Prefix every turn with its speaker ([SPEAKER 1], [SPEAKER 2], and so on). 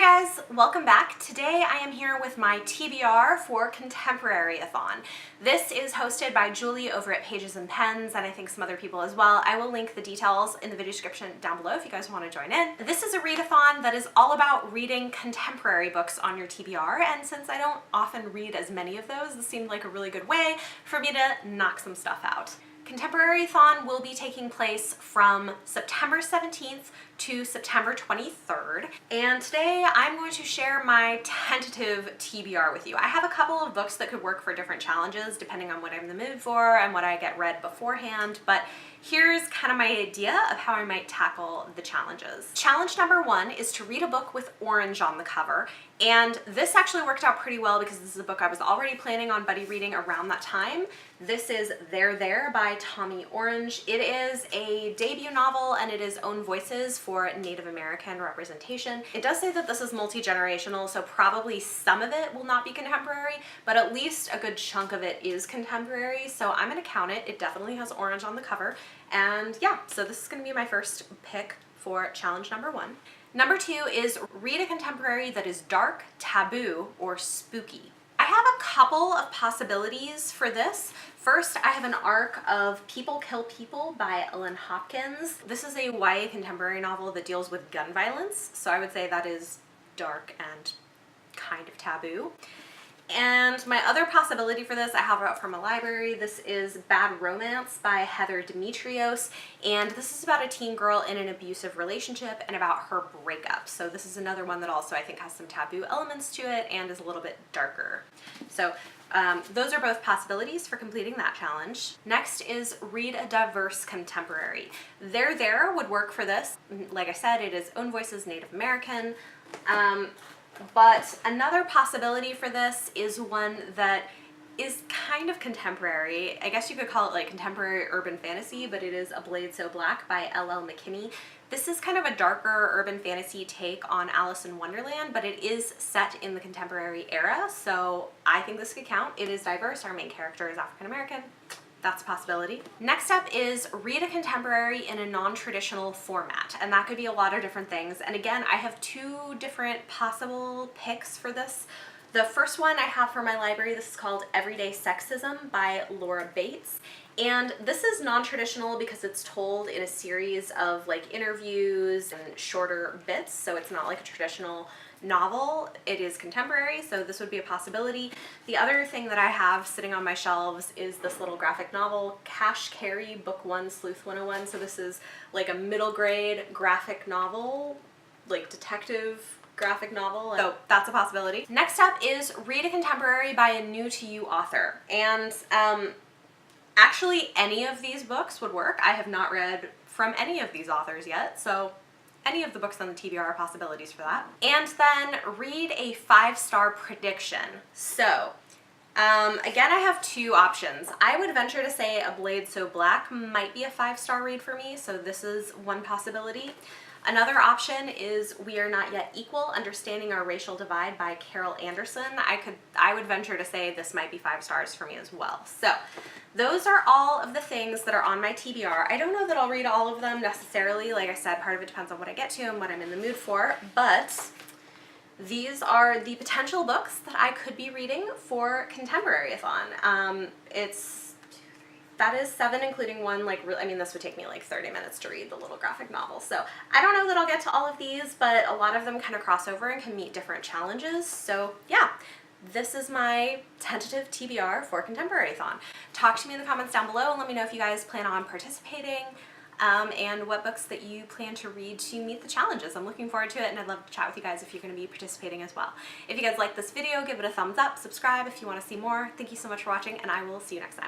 [SPEAKER 1] Hi guys, welcome back. Today I am here with my TBR for Contemporaryathon. This is hosted by Julie over at Pages and Pens, and I think some other people as well. I will link the details in the video description down below if you guys want to join in. This is a readathon that is all about reading contemporary books on your TBR, and since I don't often read as many of those, this seemed like a really good way for me to knock some stuff out. Contemporaryathon will be taking place from September 17th to September 23rd, and today I'm going to share my tentative TBR with you. I have a couple of books that could work for different challenges depending on what I'm in the mood for and what I get read beforehand, but here's kind of my idea of how I might tackle the challenges. Challenge number one is to read a book with orange on the cover, and this actually worked out pretty well because this is a book I was already planning on buddy reading around that time. This is There by Tommy Orange. It is a debut novel and it is own voices for Native American representation. It does say that this is multi-generational, so probably some of it will not be contemporary, but at least a good chunk of it is contemporary, so I'm gonna count it. It definitely has orange on the cover, and yeah, so this is gonna be my first pick for challenge number one. Number two is read a contemporary that is dark, taboo, or spooky. I have a couple of possibilities for this. First, I have an arc of People Kill People by Ellen Hopkins. This is a YA contemporary novel that deals with gun violence, so I would say that is dark and kind of taboo. And my other possibility for this, I have it out from a library. This is Bad Romance by Heather Demetrios, and this is about a teen girl in an abusive relationship and about her breakup. So this is another one that also I think has some taboo elements to it and is a little bit darker. So those are both possibilities for completing that challenge. Next is read a diverse contemporary. There would work for this. Like I said, it is own voices, Native American. But another possibility for this is one that is kind of contemporary. I guess you could call it like contemporary urban fantasy, but it is A Blade So Black by L.L. McKinney. This is kind of a darker urban fantasy take on Alice in Wonderland, but it is set in the contemporary era, so I think this could count. It is diverse. Our main character is African American. That's a possibility. Next up is read a contemporary in a non-traditional format, and that could be a lot of different things. And again, I have two different possible picks for this. The first one I have for my library, this is called Everyday Sexism by Laura Bates. And this is non-traditional because it's told in a series of like interviews and shorter bits, so it's not like a traditional novel. It is contemporary, so this would be a possibility. The other thing that I have sitting on my shelves is this little graphic novel, Cash Carey Book 1 Sleuth 101. So this is like a middle grade graphic novel, like detective graphic novel, so that's a possibility. Next up is read a contemporary by a new to you author, and actually any of these books would work. I have not read from any of these authors yet, so any of the books on the TBR are possibilities for that. And then read a 5-star prediction. So again, I have two options. I would venture to say A Blade So Black might be a 5-star read for me, so this is one possibility. Another option is We Are Not Yet Equal, Understanding Our Racial Divide by Carol Anderson. I would venture to say this might be 5 stars for me as well. So those are all of the things that are on my TBR. I don't know that I'll read all of them necessarily. Like I said, part of it depends on what I get to and what I'm in the mood for, but these are the potential books that I could be reading for Contemporaryathon. That is 7, including one, like, I mean, this would take me like 30 minutes to read the little graphic novel. So I don't know that I'll get to all of these, but a lot of them kind of cross over and can meet different challenges. So yeah, this is my tentative TBR for Contemporaryathon. Talk to me in the comments down below and let me know if you guys plan on participating and what books that you plan to read to meet the challenges. I'm looking forward to it, and I'd love to chat with you guys if you're going to be participating as well. If you guys like this video, give it a thumbs up, subscribe if you want to see more. Thank you so much for watching, and I will see you next time.